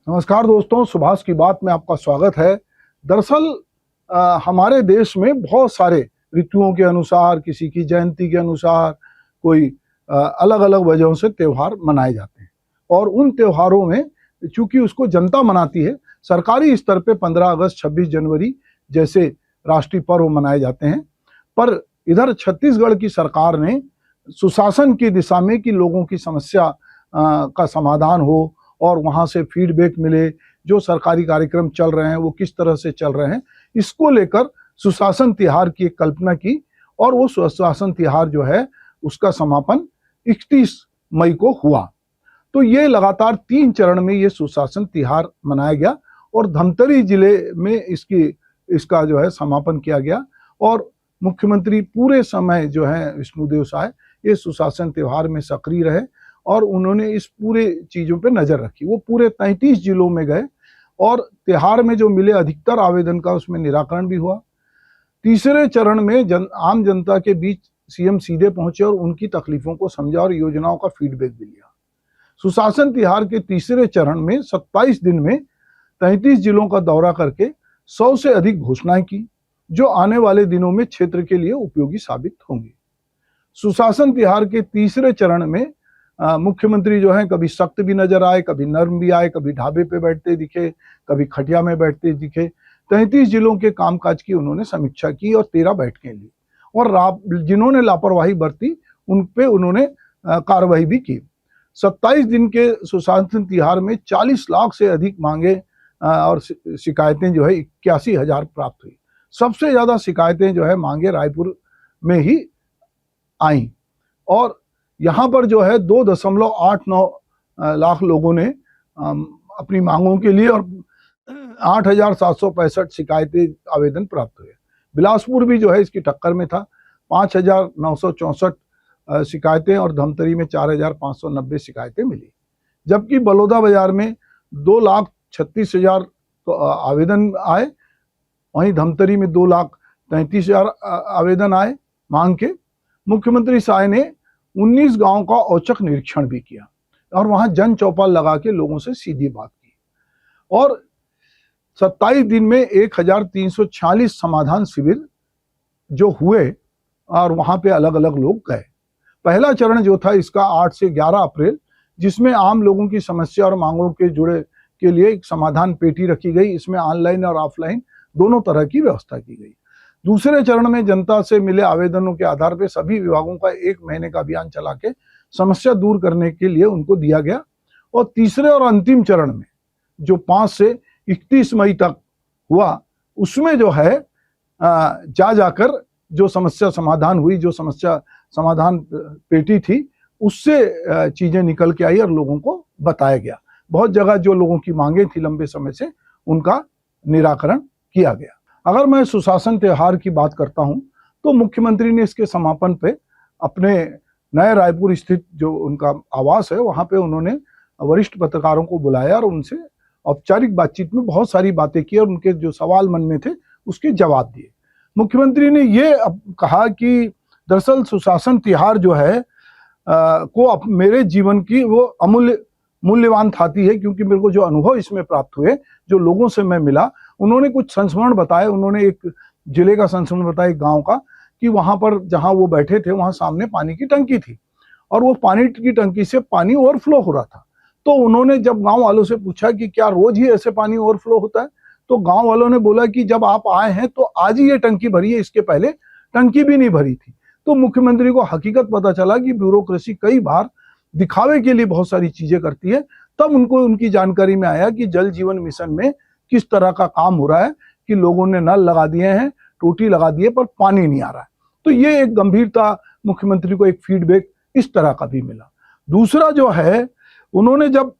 नमस्कार दोस्तों, सुभाष की बात में आपका स्वागत है। दरअसल हमारे देश में बहुत सारे ऋतुओं के अनुसार, किसी की जयंती के अनुसार, कोई अलग अलग वजहों से त्यौहार मनाए जाते हैं। और उन त्योहारों में चूंकि उसको जनता मनाती है, सरकारी स्तर पे 15 अगस्त 26 जनवरी जैसे राष्ट्रीय पर्व मनाए जाते हैं। पर इधर छत्तीसगढ़ की सरकार ने सुशासन की दिशा में कि लोगों की समस्या का समाधान हो और वहाँ से फीडबैक मिले, जो सरकारी कार्यक्रम चल रहे हैं वो किस तरह से चल रहे हैं, इसको लेकर सुशासन तिहार की एक कल्पना की। और वो सुशासन तिहार जो है उसका समापन 31 मई को हुआ। तो ये लगातार 3 चरण में ये सुशासन तिहार मनाया गया और धमतरी जिले में इसका जो है समापन किया गया। और मुख्यमंत्री पूरे समय जो है विष्णुदेव साय ये सुशासन त्योहार में सक्रिय रहे और उन्होंने इस पूरे चीजों पे नजर रखी। वो पूरे 33 जिलों में गए और त्योहार में जो मिले अधिकतर आवेदन का उसमें निराकरण भी हुआ। तीसरे चरण में आम जनता के बीच सीएम सीधे पहुंचे और उनकी तकलीफों को समझा और योजनाओं का फीडबैक भी लिया। सुशासन तिहार के तीसरे चरण में 27 दिन में 33 जिलों का दौरा करके 100 से अधिक घोषणाएं की, जो आने वाले दिनों में क्षेत्र के लिए उपयोगी साबित होंगी। सुशासन तिहार के तीसरे चरण में मुख्यमंत्री जो है कभी सख्त भी नजर आए, कभी नर्म भी आए, कभी ढाबे पे बैठते दिखे, कभी खटिया में बैठते दिखे। 33 जिलों के कामकाज की उन्होंने समीक्षा की और 13 बैठकें ली और जिन्होंने लापरवाही बरती उन पे उन्होंने कार्रवाई भी की। 27 दिन के सुशासन तिहार में 40 लाख से अधिक मांगे और शिकायतें जो है 81,000 प्राप्त हुई। सबसे ज्यादा शिकायतें जो है मांगे रायपुर में ही आई और यहाँ पर जो है 2.89 लाख लोगों ने अपनी मांगों के लिए और 8,765 शिकायतें आवेदन प्राप्त हुए। बिलासपुर भी जो है इसकी टक्कर में था, 5,964 शिकायतें और धमतरी में 4,590 शिकायतें मिली। जबकि बलौदा बाजार में 2,36,000 आवेदन आए, वहीं धमतरी में 2,33,000 आवेदन आए मांग के। मुख्यमंत्री साय ने 19 गांवों का औचक निरीक्षण भी किया और वहां जन चौपाल लगा के लोगों से सीधी बात की। और 27 दिन में 1,346 समाधान शिविर जो हुए और वहां पे अलग अलग लोग गए। पहला चरण जो था इसका 8 से 11 अप्रैल, जिसमें आम लोगों की समस्या और मांगों के जुड़े के लिए एक समाधान पेटी रखी गई। इसमें ऑनलाइन और ऑफलाइन दोनों तरह की व्यवस्था की गई। दूसरे चरण में जनता से मिले आवेदनों के आधार पर सभी विभागों का 1 महीने का अभियान चला के समस्या दूर करने के लिए उनको दिया गया। और तीसरे और अंतिम चरण में जो 5 से 31 मई तक हुआ, उसमें जो है जाकर जो समस्या समाधान हुई, जो समस्या समाधान पेटी थी, उससे चीजें निकल के आई और लोगों को बताया गया। बहुत जगह जो लोगों की मांगे थी लंबे समय से, उनका निराकरण किया गया। अगर मैं सुशासन त्योहार की बात करता हूं तो मुख्यमंत्री ने इसके समापन पे अपने नए रायपुर स्थित जो उनका आवास है वहां पे उन्होंने वरिष्ठ पत्रकारों को बुलाया और उनसे औपचारिक बातचीत में बहुत सारी बातें की और उनके जो सवाल मन में थे उसके जवाब दिए। मुख्यमंत्री ने ये कहा कि दरअसल सुशासन तिहार जो है को मेरे जीवन की वो मूल्यवान थाती है, क्योंकि मेरे को जो अनुभव इसमें प्राप्त हुए, जो लोगों से मैं मिला, उन्होंने कुछ संस्मरण बताए। उन्होंने एक जिले का संस्मरण बताया, एक गांव का, कि वहां पर जहां वो बैठे थे वहां सामने पानी की टंकी थी और वो पानी की टंकी से पानी ओवरफ्लो हो रहा था। तो उन्होंने जब गांव वालों से पूछा कि क्या रोज ही ऐसे पानी ओवरफ्लो होता है, तो गांव वालों ने बोला कि जब आप आए हैं तो आज ही ये टंकी भरी है, इसके पहले टंकी भी नहीं भरी थी। तो मुख्यमंत्री को हकीकत पता चला कि ब्यूरोक्रेसी कई बार दिखावे के लिए बहुत सारी चीजें करती है। तब उनको उनकी जानकारी में आया कि जल जीवन मिशन में किस तरह का काम हो रहा है कि लोगों ने नल लगा दिए हैं, टोटी लगा दिए, पर पानी नहीं आ रहा है। तो ये एक गंभीरता मुख्यमंत्री को एक फीडबैक इस तरह का भी मिला। दूसरा जो है, उन्होंने जब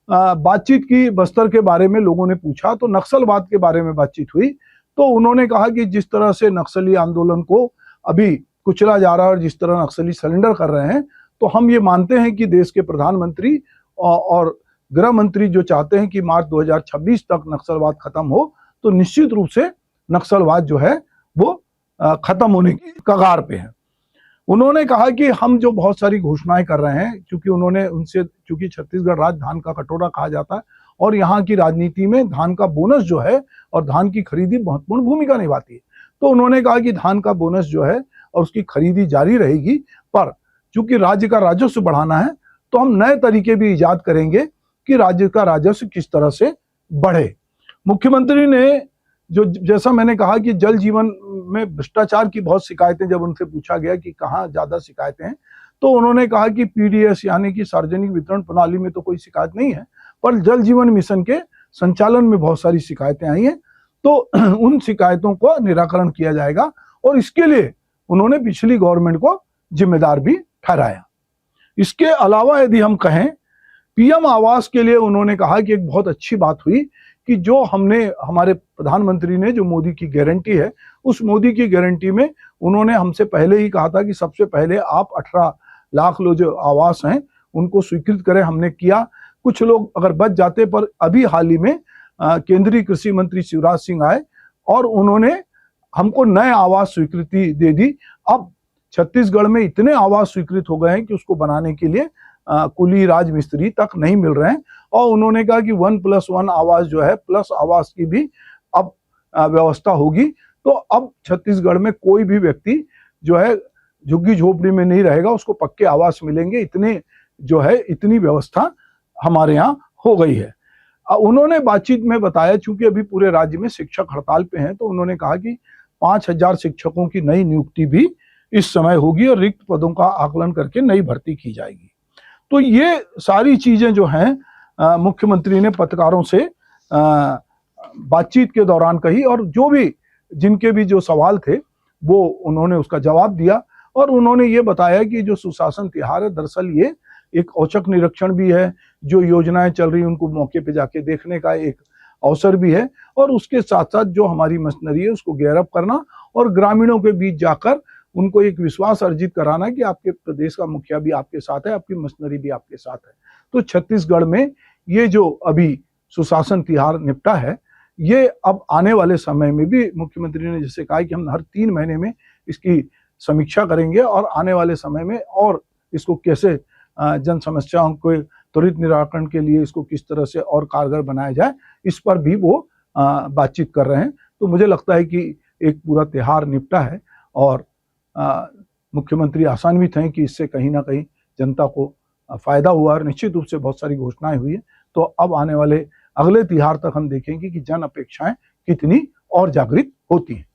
बातचीत की बस्तर के बारे में, लोगों ने पूछा तो नक्सलवाद के बारे में बातचीत हुई, तो उन्होंने कहा कि जिस तरह से नक्सली आंदोलन को अभी कुचला जा रहा है और जिस तरह नक्सली सरेंडर कर रहे हैं, तो हम ये मानते हैं कि देश के प्रधानमंत्री और गृह मंत्री जो चाहते हैं कि मार्च 2026 तक नक्सलवाद खत्म हो, तो निश्चित रूप से नक्सलवाद जो है वो खत्म होने की कगार पे है। उन्होंने कहा कि हम जो बहुत सारी घोषणाएं कर रहे हैं, चूंकि छत्तीसगढ़ राज्य धान का कटोरा कहा जाता है और यहाँ की राजनीति में धान का बोनस जो है और धान की खरीदी महत्वपूर्ण भूमिका निभाती है। तो उन्होंने कहा कि धान का बोनस जो है और उसकी खरीदी जारी रहेगी, पर चूंकि राज्य का राजस्व बढ़ाना है तो हम नए तरीके भी इजाद करेंगे कि राज्य का राजस्व किस तरह से बढ़े। मुख्यमंत्री ने जो, जैसा मैंने कहा कि जल जीवन में भ्रष्टाचार की बहुत शिकायतें, जब उनसे पूछा गया कि कहाँ ज्यादा शिकायतें हैं, तो उन्होंने कहा कि पीडीएस यानी कि सार्वजनिक वितरण प्रणाली में तो कोई शिकायत नहीं है, पर जल जीवन मिशन के संचालन में बहुत सारी शिकायतें आई हैं, तो उन शिकायतों को निराकरण किया जाएगा और इसके लिए उन्होंने पिछली गवर्नमेंट को जिम्मेदार भी ठहराया। इसके अलावा यदि हम कहें, पीएम आवास के लिए उन्होंने कहा कि एक बहुत अच्छी बात हुई कि जो हमारे प्रधानमंत्री ने जो मोदी की गारंटी है, उस मोदी की गारंटी में उन्होंने हमसे पहले ही कहा था कि सबसे पहले आप 18 लाख लोग जो आवास हैं उनको स्वीकृत करें। हमने किया, कुछ लोग अगर बच जाते, पर अभी हाल ही में केंद्रीय कृषि मंत्री शिवराज सिंह आए और उन्होंने हमको नए आवास स्वीकृति दे दी। अब छत्तीसगढ़ में इतने आवास स्वीकृत हो गए हैं कि उसको बनाने के लिए कुली राजमिस्त्री तक नहीं मिल रहे हैं, और उन्होंने कहा कि 1+1 आवास जो है, प्लस आवास की भी अब व्यवस्था होगी। तो अब छत्तीसगढ़ में कोई भी व्यक्ति जो है झुग्गी झोपड़ी में नहीं रहेगा, उसको पक्के आवास मिलेंगे। इतनी व्यवस्था हमारे यहाँ हो गई है। उन्होंने बातचीत में बताया, चूंकि अभी पूरे राज्य में शिक्षक हड़ताल पे हैं, तो उन्होंने कहा कि 5000 शिक्षकों की नई नियुक्ति भी इस समय होगी और रिक्त पदों का आकलन करके नई भर्ती की जाएगी। तो ये सारी चीजें जो हैं मुख्यमंत्री ने पत्रकारों से बातचीत के दौरान कही, और जिनके भी जो सवाल थे वो उन्होंने उसका जवाब दिया। और उन्होंने ये बताया कि जो सुशासन तिहार है, दरअसल ये एक औचक निरीक्षण भी है, जो योजनाएं चल रही हैं उनको मौके पे जाके देखने का एक अवसर भी है, और उसके साथ साथ जो हमारी मशीनरी है उसको गेयरअप करना और ग्रामीणों के बीच जाकर उनको एक विश्वास अर्जित कराना कि आपके प्रदेश का मुखिया भी आपके साथ है, आपकी मशीनरी भी आपके साथ है। तो छत्तीसगढ़ में ये जो अभी सुशासन तिहार निपटा है, ये अब आने वाले समय में भी मुख्यमंत्री ने जैसे कहा कि हम हर 3 महीने में इसकी समीक्षा करेंगे और आने वाले समय में और इसको कैसे जन समस्याओं को त्वरित निराकरण के लिए इसको किस तरह से और कारगर बनाया जाए, इस पर भी वो बातचीत कर रहे हैं। तो मुझे लगता है कि एक पूरा त्योहार निपटा है और मुख्यमंत्री आशान्वित हैं कि इससे कहीं ना कहीं जनता को फायदा हुआ, और निश्चित रूप से बहुत सारी घोषणाएं हुई है। तो अब आने वाले अगले त्योहार तक हम देखेंगे कि जन अपेक्षाएं कितनी और जागृत होती हैं।